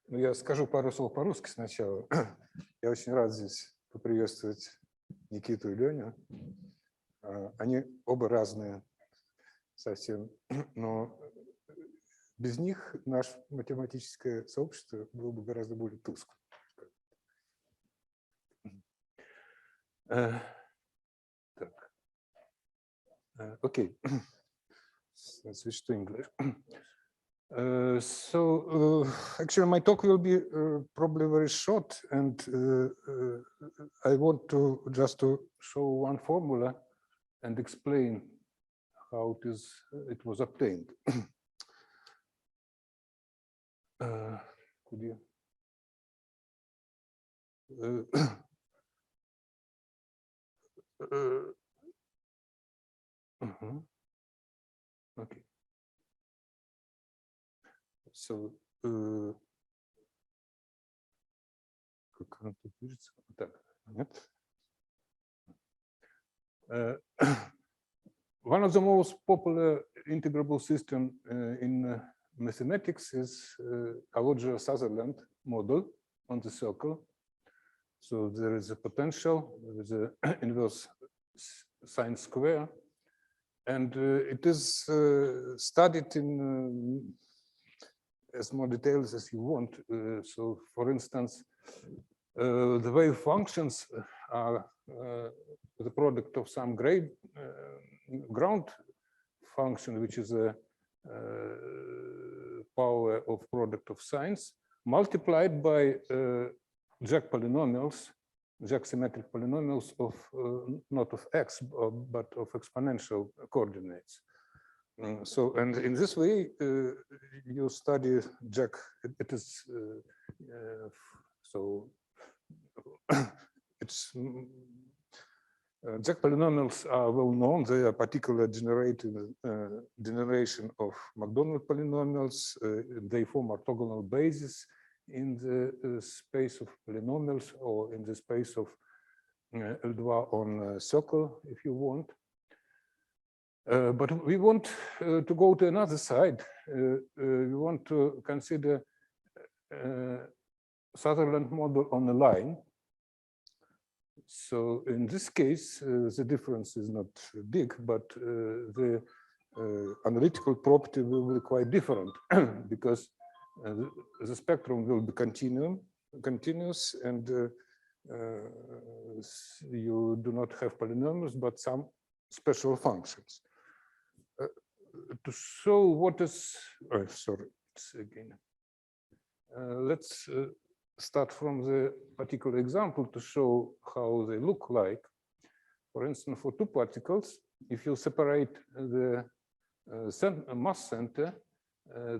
Ну, я скажу пару слов по-русски сначала. Я очень рад здесь поприветствовать Никиту и Леню. Они оба разные совсем, но без них наше математическое сообщество было бы гораздо более тусклым. Так. Окей. Let's switch to English. Actually, my talk will be probably very short, and I want to just to show one formula and explain how it was obtained. Could you? Okay. So, как она тут движется? Так, нет. One of the most popular integrable systems in mathematics is Sutherland model on the circle. So there is a potential with the inverse sine square, and it is studied in as more details as you want. So, for instance, the wave functions are the product of some ground function, which is a power of product of sines, multiplied by Jack polynomials, Jack symmetric polynomials of not of x, but of exponential coordinates. So, and in this way, you study Jack. It is so. It's Jack polynomials are well known. They are particular generation of Macdonald polynomials. They form orthogonal bases in the space of polynomials or in the space of L2 on circle, if you want. But we want to go to another side. We want to consider Sutherland model on a line. So in this case, the difference is not big, but the analytical property will be quite different because the spectrum will be continuous, and you do not have polynomials, but some special functions. To show what is, sorry, again. Let's start from the particular example to show how they look like. For instance, for two particles, if you separate the mass center,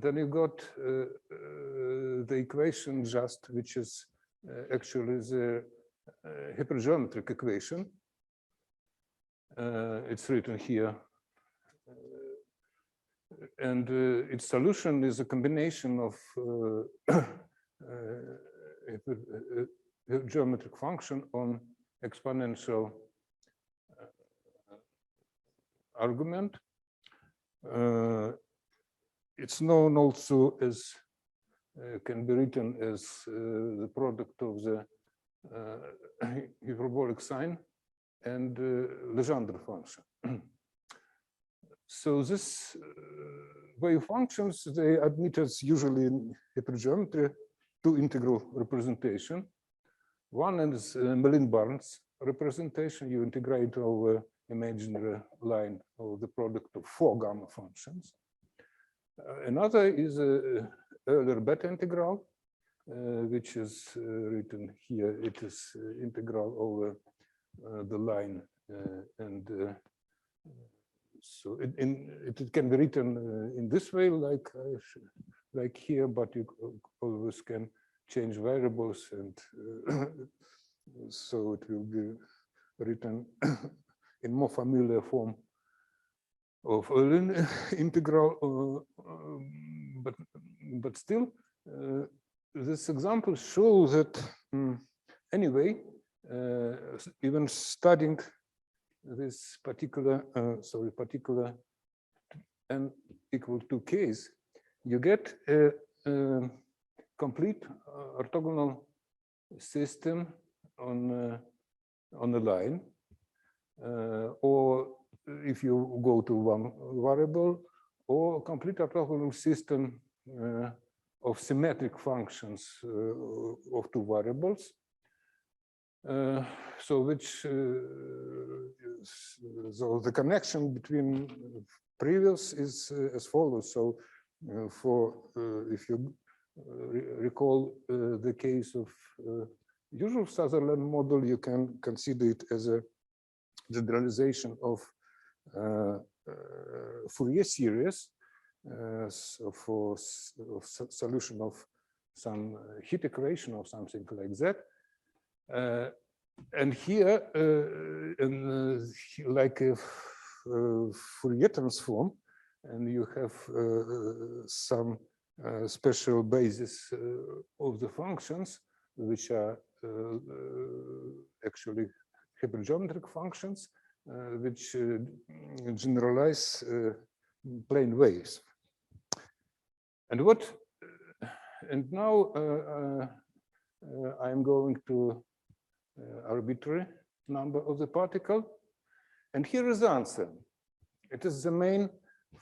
then you got the equation just, which is actually the hypergeometric equation. It's written here. And its solution is a combination of geometric function on exponential argument. It's known also as, can be written as the product of the hyperbolic sign and Legendre function. So this wave functions, they admit us usually in hypergeometry two integral representation. One is Mellin-Barnes representation. You integrate over imaginary line of the product of four gamma functions. Another is Euler beta integral, which is written here. It is integral over the line and so it can be written in this way, like here, but you always can change variables, and so it will be written in more familiar form of Euler integral. But still, this example shows that anyway, even studying this particular n equal to case, you get a complete orthogonal system on a line, or if you go to one variable, or complete orthogonal system of symmetric functions of two variables. So the connection between previous is as follows. So if you recall the case of usual Sutherland model, you can consider it as a generalization of Fourier series for solution of some heat equation or something like that. And here, like a Fourier transform, and you have some special basis of the functions, which are actually hypergeometric functions, which generalize plane waves. And now I'm going to arbitrary number of the particle, and here is the answer. It is the main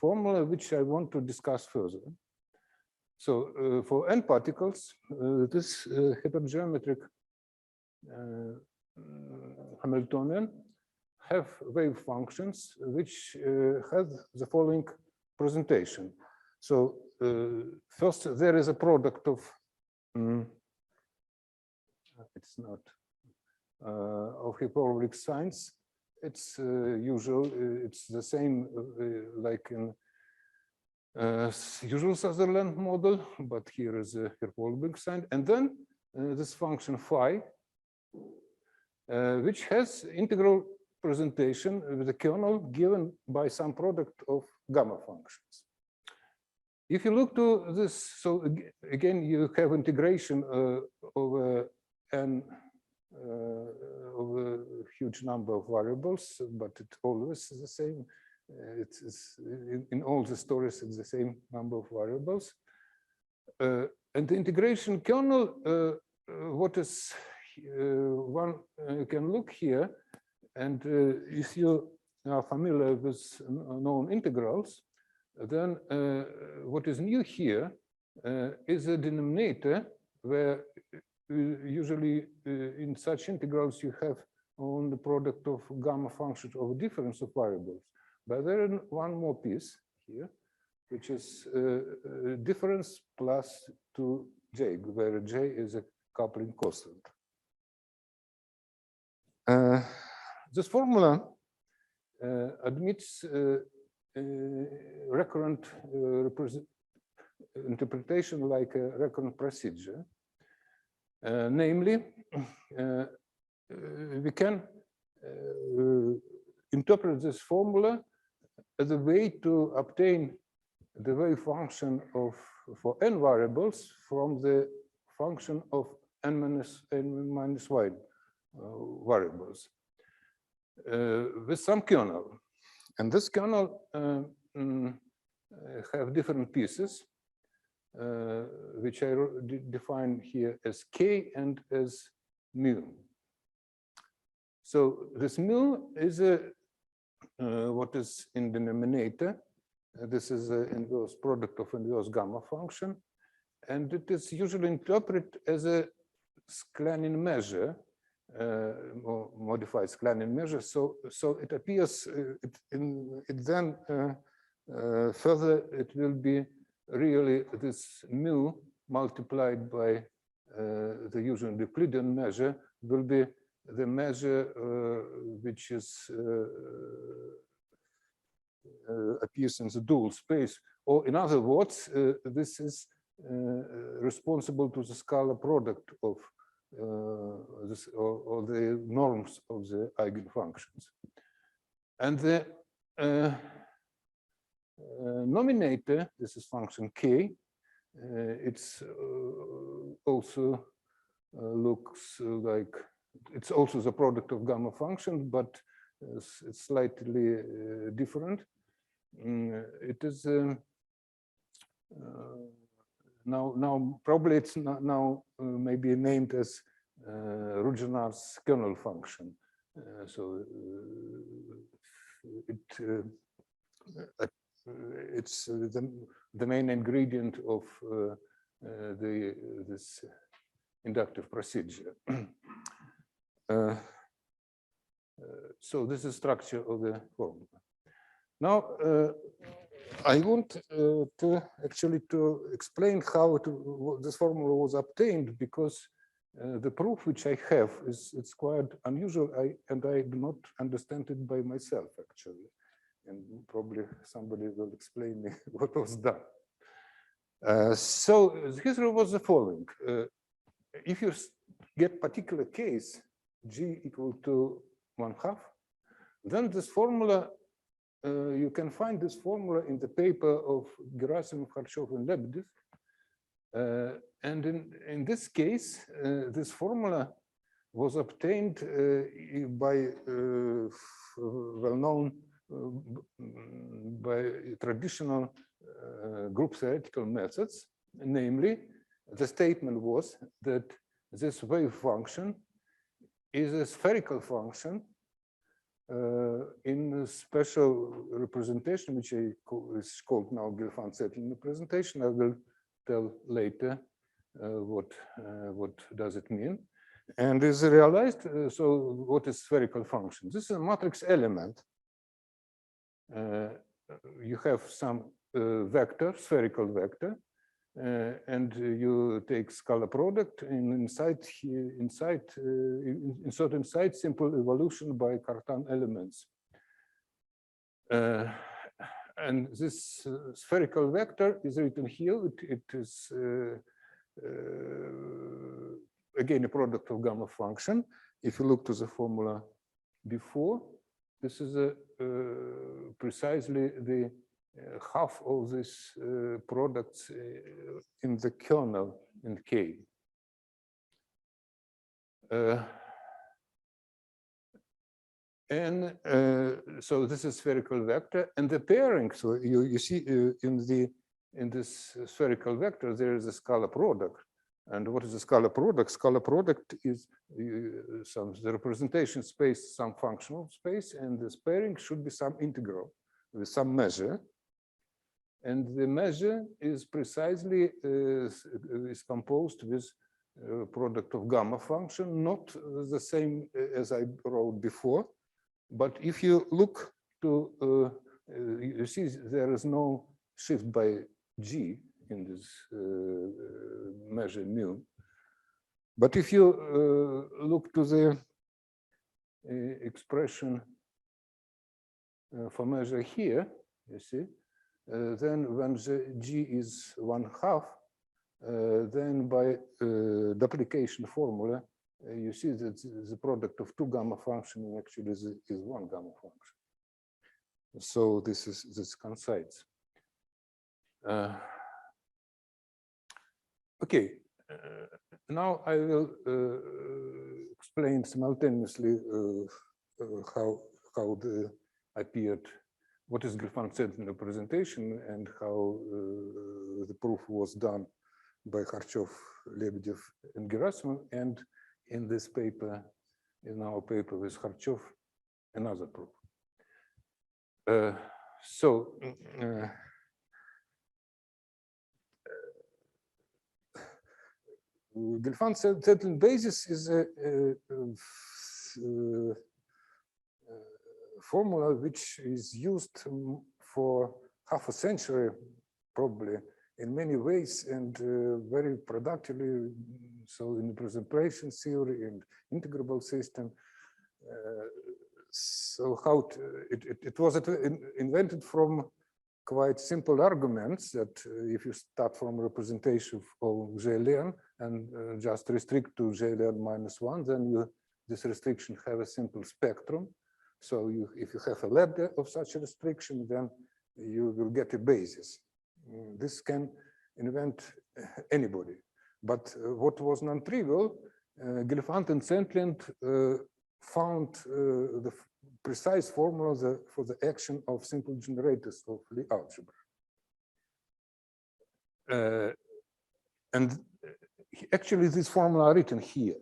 formula which I want to discuss further. So for n particles, this hypergeometric Hamiltonian have wave functions which have the following presentation. So first, there is a product of it's not of hyperbolic signs. It's usual. It's the same like in usual Sutherland model, but here is a hyperbolic sign, and then this function phi, which has integral presentation with a kernel given by some product of gamma functions. If you look to this, so again, you have integration of n of a huge number of variables, but it always is the same. It's in all the stories, it's the same number of variables. And the integration kernel, what is one can look here, and if you are familiar with known integrals, then what is new here is a denominator where usually in such integrals you have only the product of gamma functions of a difference of variables. But there is one more piece here, which is difference plus 2j, where j is a coupling constant. This formula admits recurrent interpretation like a recurrent procedure. Namely, we can interpret this formula as a way to obtain the wave function for n variables from the function of n minus 1 variables with some kernel. And this kernel have different pieces, which I define here as k and as mu. So this mu is what is in the denominator. This is an inverse product of inverse gamma function, and it is usually interpreted as a Sklenin measure, or modified Sklenin measure. So it appears then further it will be really this mu multiplied by the usual Euclidean measure will be the measure which is appears in the dual space, or in other words, this is responsible to the scalar product of this or the norms of the eigenfunctions. And the nominator, this is function k, it's also looks like it's also the product of gamma function, but it's slightly different. It is now probably it's now maybe named as Ruijsenaars Kernel function. It's the main ingredient of this inductive procedure. So this is structure of the formula. Now I want to actually explain how this formula was obtained, because the proof which I have it's quite unusual, and I do not understand it by myself actually, and probably somebody will explain me what was done. So the history was the following: if you get particular case G equal to 1/2, then this formula you can find this formula in the paper of Gerasimov, Kharchov, and Lebedev. And in this case, this formula was obtained by well-known, by traditional group theoretical methods. Namely, the statement was that this wave function is a spherical function in a special representation, which is called now Gelfand-Zetlin representation. I will tell later what does it mean, and is realized. So what is spherical function? This is a matrix element. You have some vector, spherical vector, and you take scalar product, and insert inside simple evolution by Cartan elements. And this spherical vector is written here. It is again a product of gamma function. If you look to the formula before, this is precisely the half of this products in the kernel in K. And so this is spherical vector, and the pairing. So you see in this spherical vector there is a scalar product. And what is the scalar product? Scalar product is the representation space, some functional space, and this pairing should be some integral with some measure. And the measure is precisely is composed with product of gamma function, not the same as I wrote before. But if you look to, you see there is no shift by G in this measure mu. But if you look to the expression for measure here, you see, then when the G is 1/2, then by duplication formula, you see that the product of two gamma functions actually is one gamma function. So this coincides. Okay, now I will explain simultaneously how appeared, what is Gelfand-Zetlin representation, and how the proof was done by Kharchov, Lebedev, and Gerasimov, and in this paper, in our paper with Kharchov, another proof. Gelfand-Zetlin basis is a formula which is used for half a century, probably, in many ways, and very productively. So in the presentation theory and integrable system. So how it was invented from quite simple arguments that if you start from representation of J-ln and just restrict to J-ln -1, then this restriction have a simple spectrum. So if you have a lambda of such a restriction, then you will get a basis. This can invent anybody. But what was non-trivial, Gelfand and Zetlin found the precise formula for the action of simple generators of Lie algebra. And actually, this formula are written here.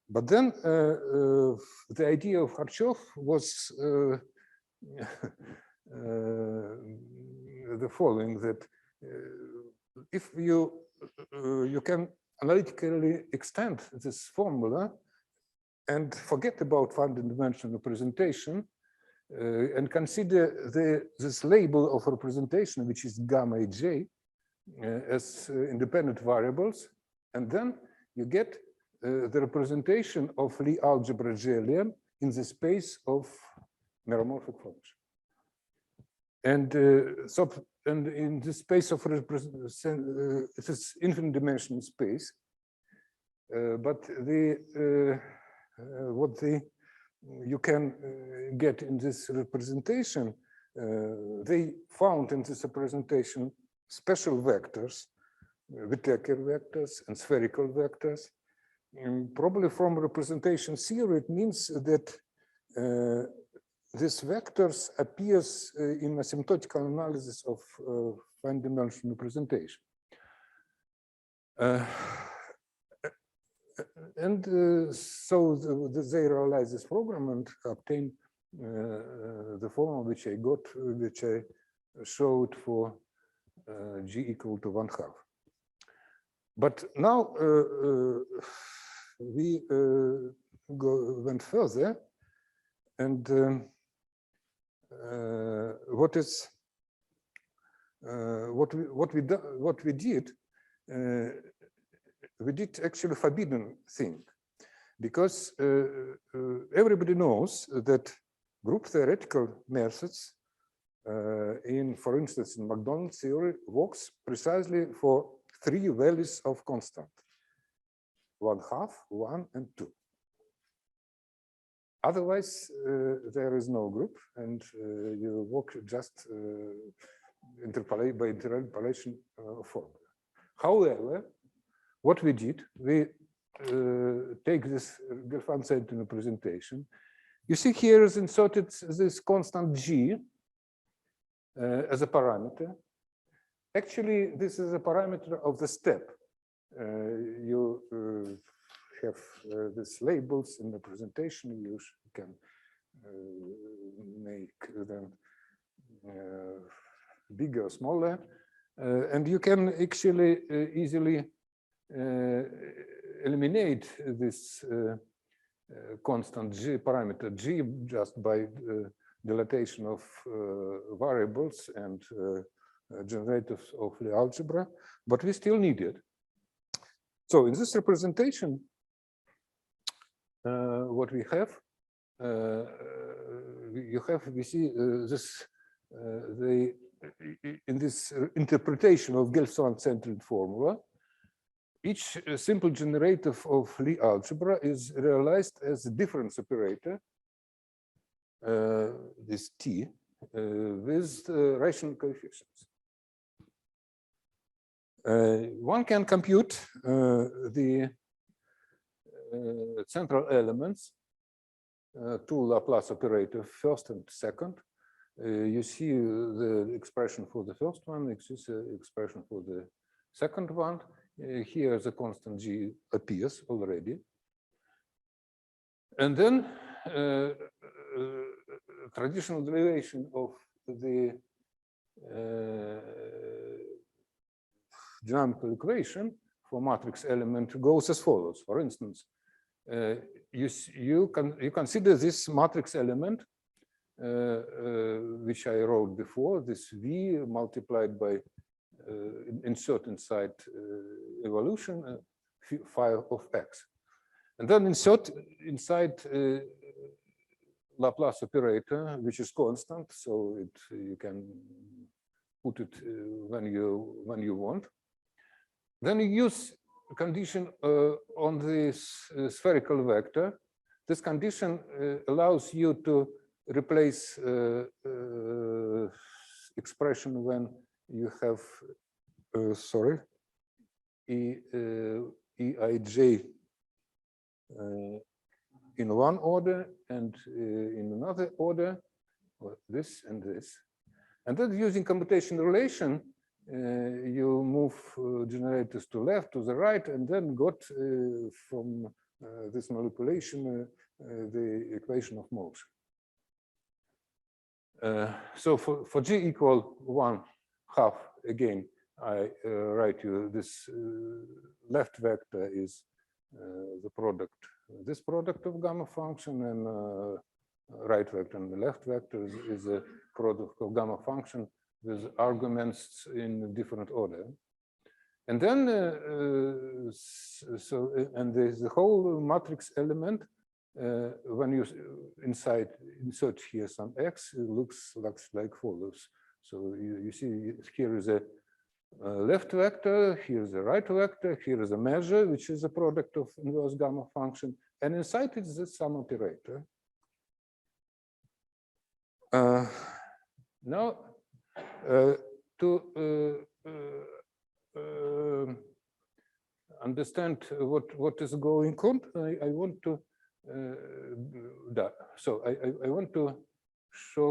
But then the idea of Kharchov was the following: that if you can analytically extend this formula and forget about one-dimensional representation and consider this label of representation, which is gamma ij, as independent variables, and then you get the representation of Lie algebra GLM in the space of meromorphic function. And and in the space of representation, it is infinite dimensional space. But what you can get in this representation, they found in this representation special vectors, Whittaker vectors and spherical vectors. And probably from representation theory, it means that these vectors appears in asymptotical analysis of one-dimensional representation. So they realize this program and obtain the formula which I got, which I showed for G equal to 1/2. But now we went further, and what we did. We did actually forbidden thing, because everybody knows that group theoretical methods for instance, in McDonald's theory works precisely for 3 values of constant: 1/2, 1, and 2. Otherwise, there is no group, and you work just by interpolation formula. However, what we did, we take this Gelfand-Zetlin representation. You see here is inserted this constant G as a parameter. Actually, this is a parameter of the step. You have these labels in the presentation. You can make them bigger or smaller. And you can actually easily eliminate this constant G parameter G just by dilatation of variables and generators of Lie algebra, but we still need it. So in this representation, what we have, we see this in this interpretation of Gelfand-Zetlin formula. Each simple generator of Lie algebra is realized as a difference operator, this T, with rational coefficients. One can compute the central elements, 2 Laplace operators, first and second. You see the expression for the first one, you see the expression for the second one. Here the constant G appears already. And then traditional derivation of the dynamical equation for matrix element goes as follows. For instance, you consider this matrix element, which I wrote before, this V multiplied by insert inside evolution phi of x, and then insert inside Laplace operator, which is constant, so you can put it when you want. Then you use a condition on this spherical vector. This condition allows you to replace expression when you have Eij in one order and in another order, or this and this. And then using commutation relation, you move generators to left, to the right, and then got from this manipulation the equation of motion. So for G equal 1/2, again, I write you this left vector is the product, this product of gamma function, and right vector and the left vector is a product of gamma function with arguments in different order. And then, and there's the whole matrix element. When you insert here some x, it looks like follows. So you see here is a left vector, here is a right vector, here is a measure, which is a product of inverse gamma function, and inside it is the sum operator. Now, to understand what is going on, I want to so I want to show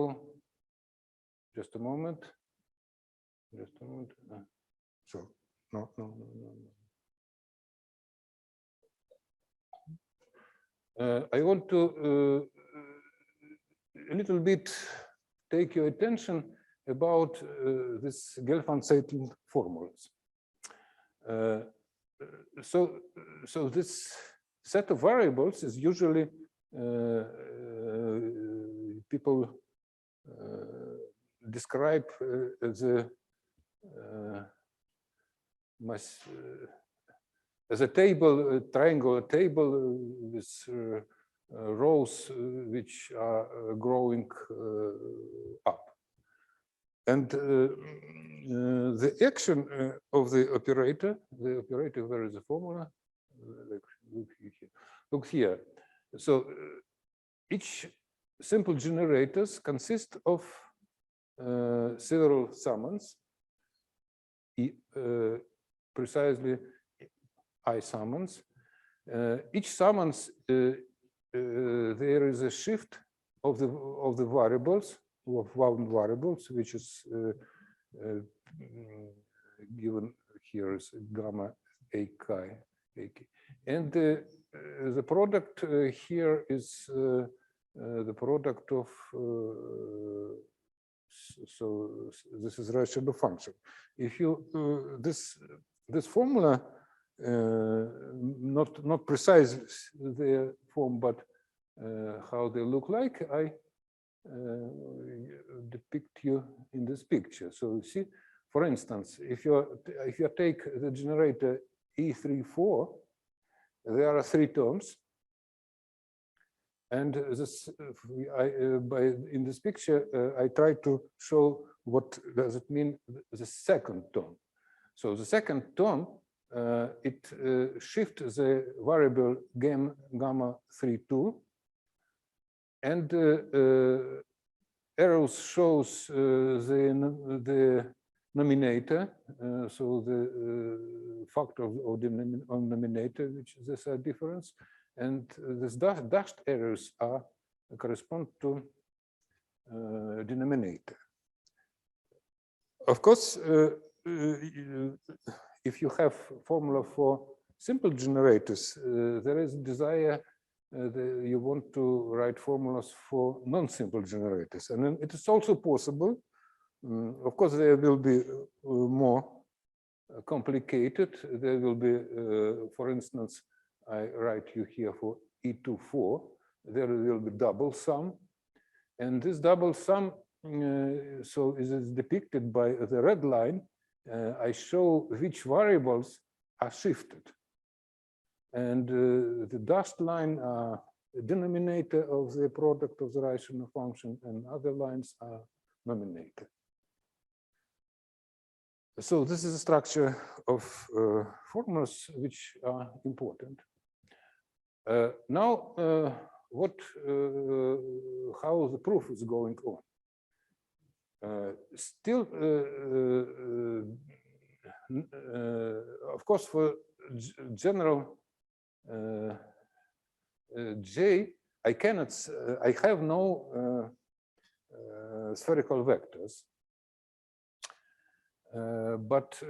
just a moment. So no. I want to a little bit take your attention about this Gelfand-Zetlin formulas. So this set of variables is usually people describe as a table, a triangular table with rows which are growing up. And the action of the operator, where is the formula? Look here. So each simple generators consist of several summons, precisely I summons. Each summons, there is a shift of the variables, of wound variables, which is given here is gamma ak. And the product here is the product of so this is rational function. If you this formula not precise their form, but how they look like, I depict you in this picture. So you see, for instance, if you take the generator E34, there are 3 terms, and this in this picture I try to show what does it mean the second term. So the second term it shifts the variable gamma 32, and arrows shows the nominator, so the factor of the nominator, which is this difference, and these dashed arrows correspond to denominator. Of course, if you have formula for simple generators, there is desire you want to write formulas for non-simple generators, and then it is also possible. Of course, they will be more complicated. There will be, for instance, I write you here for E24, there will be double sum, and this double sum, so it is depicted by the red line. I show which variables are shifted, and the dashed line are the denominator of the product of the rational function, and other lines are nominator. So this is a structure of formulas which are important. Now, how the proof is going on? Still, of course, for general J, I have no spherical vectors. But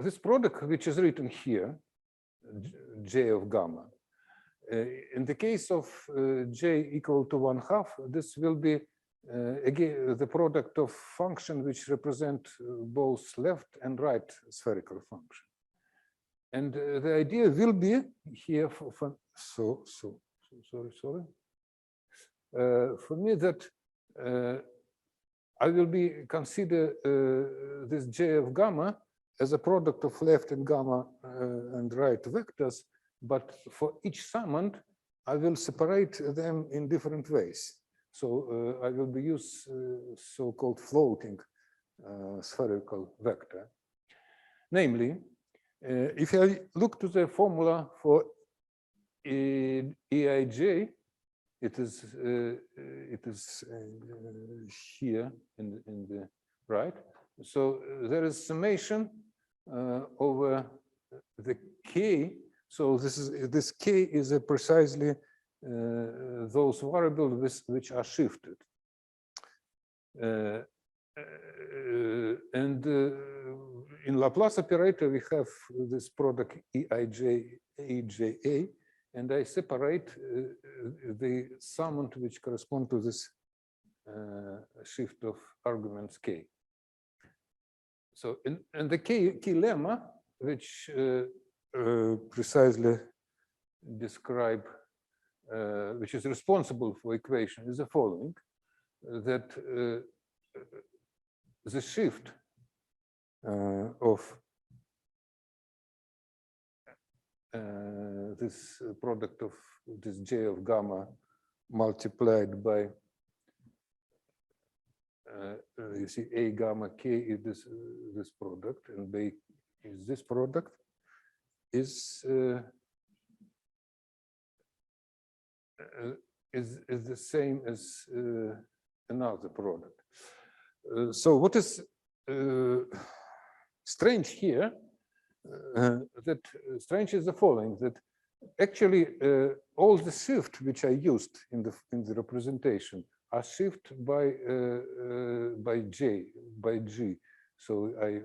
this product, which is written here, J of gamma, in the case of J equal to 1/2, this will be again the product of function which represent both left and right spherical function. And the idea will be here for me that I will be consider this J of gamma as a product of left and gamma and right vectors, but for each summand, I will separate them in different ways. So I will be use so-called floating spherical vector. Namely, if I look to the formula for EIJ, it is here in the right. So there is summation over the k. So this k is precisely those variables which are shifted. And in Laplace operator, we have this product EIJ, EJA, and I separate the summand which correspond to this shift of arguments k. So in the key lemma, which precisely describe, which is responsible for equation, is the following: that the shift of this product of this J of gamma multiplied by you see A gamma k is this product, and B is this product, is the same as another product. So what is strange here? That strange is the following: that actually all the shift which I used in the representation are shift by G. So I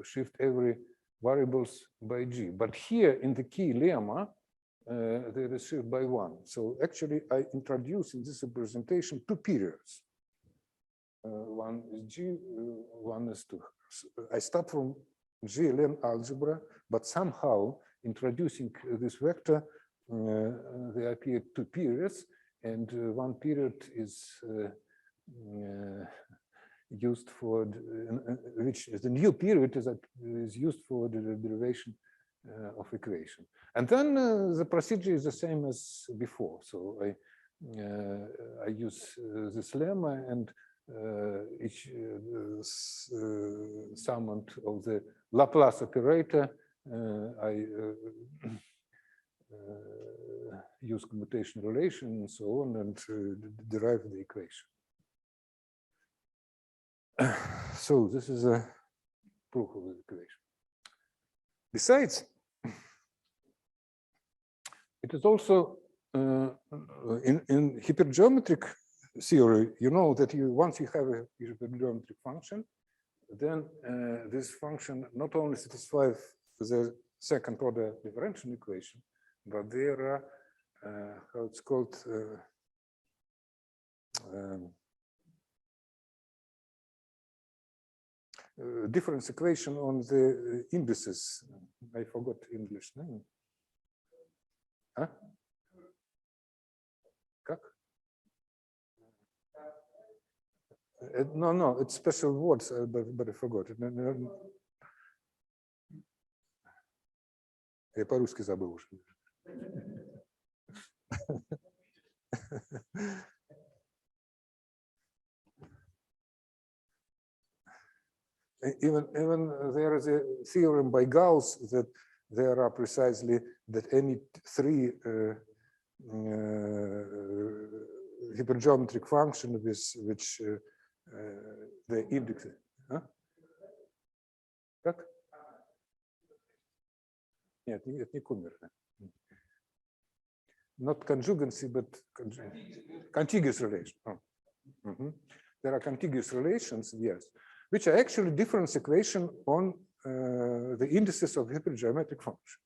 shift every variables by G. But here in the key lemma, there is shift by 1. So actually I introduce in this representation two periods. One is G, one is 2. I start from GLN algebra, but somehow introducing this vector, there appear two periods, and one period is used for, which is the new period is used for the derivation of equation. And then the procedure is the same as before. So I use this lemma, and each summand of the Laplace operator, I use commutation relation and so on, and derive the equation. So this is a proof of the equation. Besides, it is also in hypergeometric theory, you know that once you have a hypergeometric function, then this function not only satisfies the second order differential equation, but there are how it's called difference equation on the indices. I forgot English name. Huh? Как? No, it's special words, but I forgot. Я по-русски забыл уже. Even there is a theorem by Gauss that there are precisely that any three hypergeometric function with which the index. Huh? Как? Нет, это не Кумер. Not conjugancy, but contiguous relation. Oh. there are contiguous relations, yes, which are actually difference equation on the indices of hypergeometric function.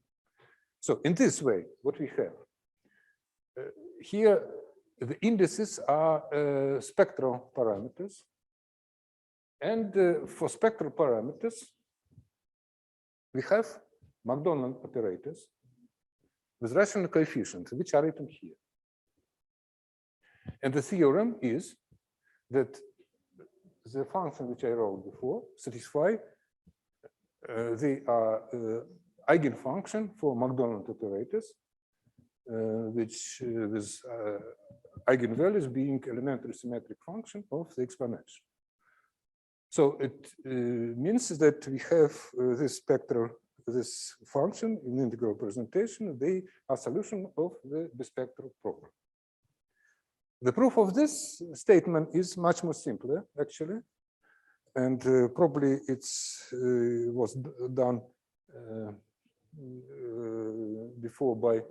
So in this way, what we have here, the indices are spectral parameters. And for spectral parameters, we have Macdonald operators with rational coefficients, which are written here. And the theorem is that the function which I wrote before satisfy the eigenfunction for Macdonald operators, which with eigenvalues being elementary symmetric function of the exponential. So it means that we have this function in integral representation. They are solution of the bispectral problem. The proof of this statement is much more simpler, actually, and probably it's was done before by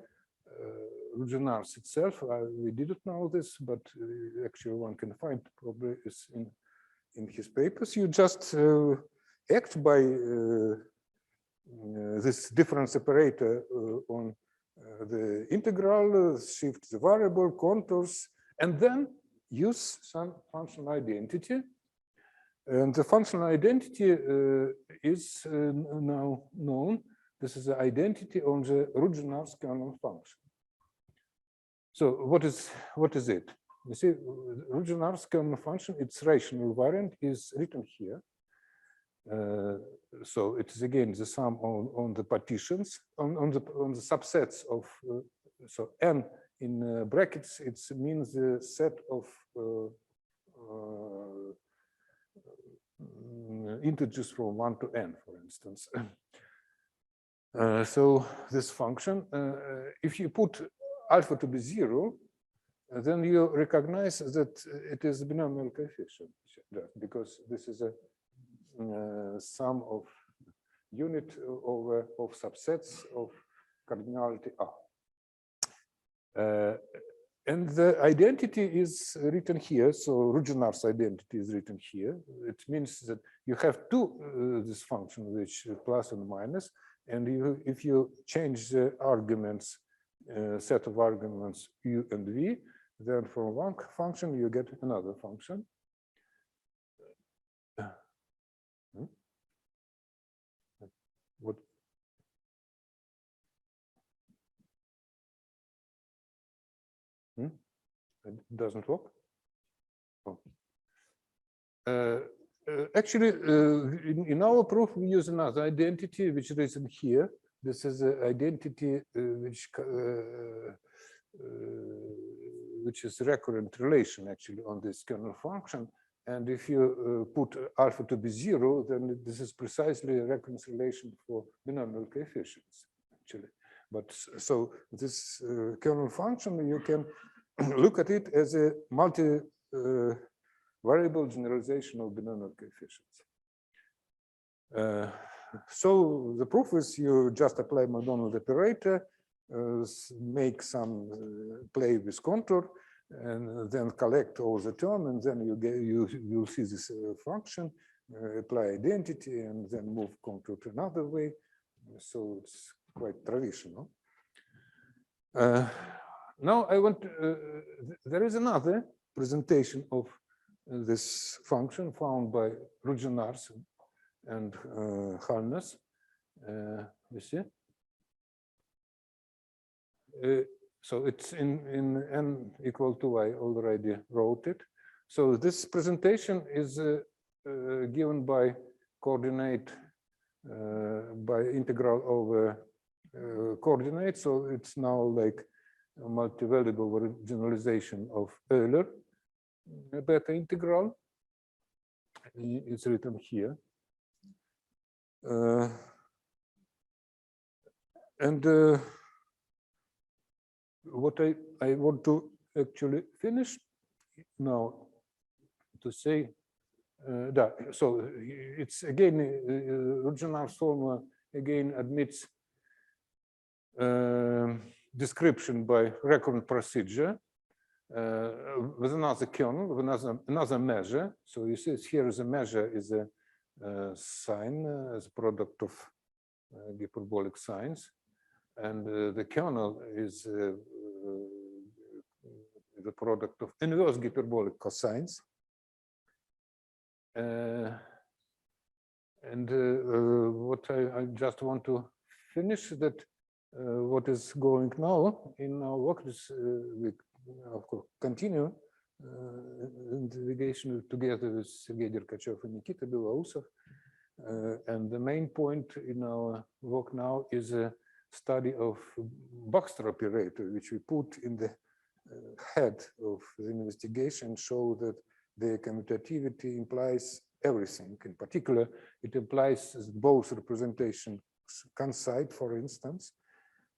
Ruijsenaars itself. We didn't know this, but actually one can find probably is in his papers. You just act by this difference operator on the integral, shift the variable, contours, and then use some functional identity. And the functional identity is now known. This is the identity on the Ruijsenaars Kernel function. So what is it? You see, Ruijsenaars Kernel function, its rational variant is written here. So it is again the sum on the partitions on the subsets of so n in brackets. It means the set of integers from 1 to n, for instance. So this function, if you put alpha to be 0, then you recognize that it is binomial coefficient, because this is a sum of unit of subsets of cardinality R. And the identity is written here. So Ruijsenaars identity is written here. It means that you have this function, which plus and minus, and if you change the arguments, set of arguments u and v, then from one function you get another function. What? It doesn't work? Oh. Actually, in our proof, we use another identity, which is written here. This is an identity which is recurrent relation, actually, on this kernel function. And if you put alpha to be 0, then this is precisely a recurrence relation for binomial coefficients, actually. But so this kernel function, you can look at it as a multi-variable generalization of binomial coefficients. So the proof is you just apply Macdonald operator, make some play with contour, and then collect all the term, and then you'll see this function, apply identity, and then move contour to another way. So it's quite traditional. Now I want there is another presentation of this function found by Ruijsenaars and Harness. You see? So it's in n equal to I already wrote it. So this presentation is given by coordinate by integral over coordinate. So it's now like a multivariable generalization of Euler beta integral. It's written here. What I want to actually finish now to say that so it's again Ruijsenaars formula again admits description by recurrent procedure, with another kernel, with another measure. So you see here is a measure is a sine as a product of hyperbolic sines, and the kernel is the product of inverse hyperbolic cosines. What I just want to finish that what is going now in our work is we of course continue investigation together with Sergey Derkachev and Nikita Belousov. And the main point in our work now is a study of Baxter operator, which we put in the head of the investigation, show that the commutativity implies everything. In particular, it implies both representations coincide, for instance,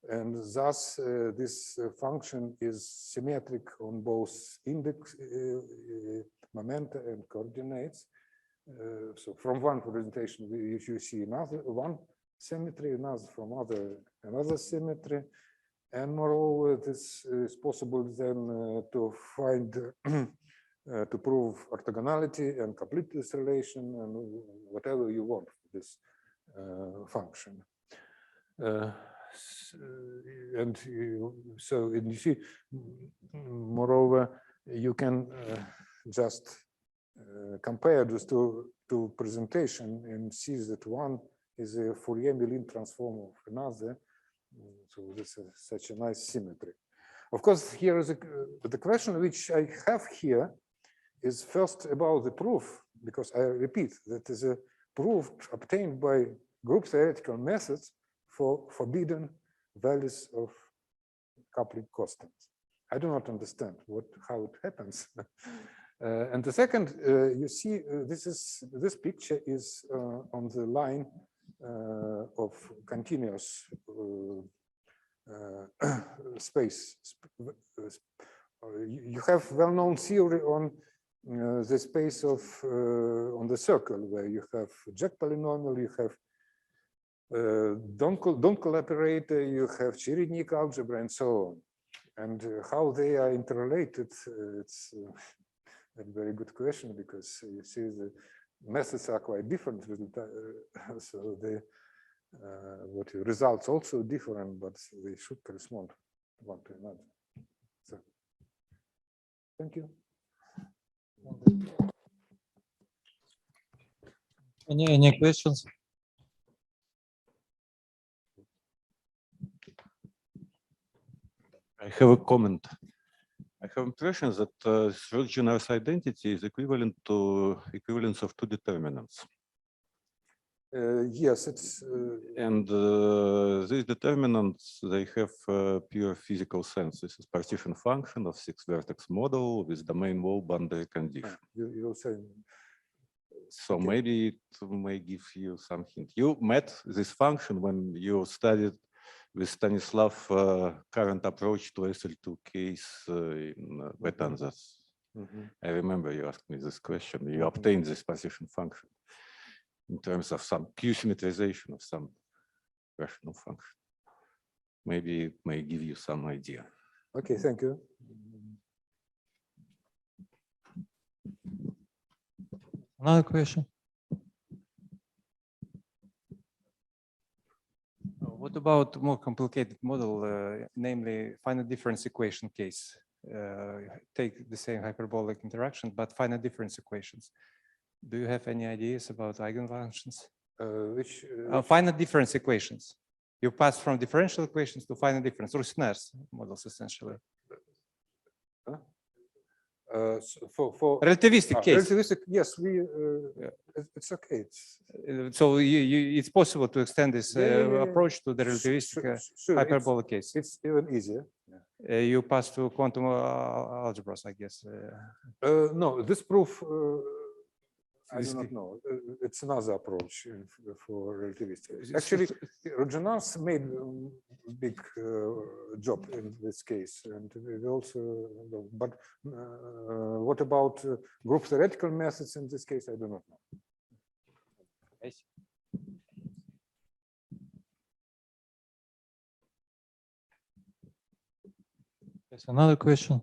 and thus this function is symmetric on both index momenta and coordinates. So from one representation, you see one symmetry, another from another symmetry, and moreover, this is possible then to find to prove orthogonality and complete this relation and whatever you want for this function. And you see, moreover, you can just compare those two presentations and see that one is a Fourier Mellin transform of another. So this is such a nice symmetry. Of course, here is the question which I have here is first about the proof, because I repeat that is a proof obtained by group theoretical methods for forbidden values of coupling constants. I do not understand how it happens. And the second, you see, this picture is on the line of continuous space. You have well-known theory on the space of on the circle, where you have Jack polynomial, you have Donkel operator, you have Cherednik algebra, and so on. And how they are interrelated, it's a very good question, because you see the methods are quite different. So the what results also different, but they should correspond one to another. So, thank you. Any questions? I have a comment. I have impression that Ruijsenaars identity is equivalent to equivalence of two determinants. Yes, it's and these determinants, they have pure physical sense. This is partition function of 6-vertex model with domain wall boundary condition. You'll say. So Okay. maybe it may give you some hint. You met this function when you studied with Stanislav current approach to SL2 case in wet answers. I remember you asked me this question. You obtained this partition function in terms of some Q symmetrization of some rational function. Maybe it may give you some idea. Okay, thank you. Another question? What about more complicated model, namely finite difference equation case? Take the same hyperbolic interaction, but finite difference equations. Do you have any ideas about eigenfunctions? Which finite difference equations. You pass from differential equations to finite difference, Ruijsenaars models essentially. For relativistic case. Relativistic, yes, it's okay. So it's possible to extend this approach to the relativistic hyperbolic case. It's even easier. You pass to quantum algebras, I guess. No, this proof, I do not know. It's another approach for relativistic. Actually, Ruijsenaars made a big job in this case, and we also. But what about group theoretical methods in this case? I do not know. I see. There's another question.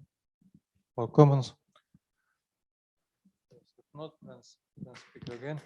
or comments? If not, then speak again.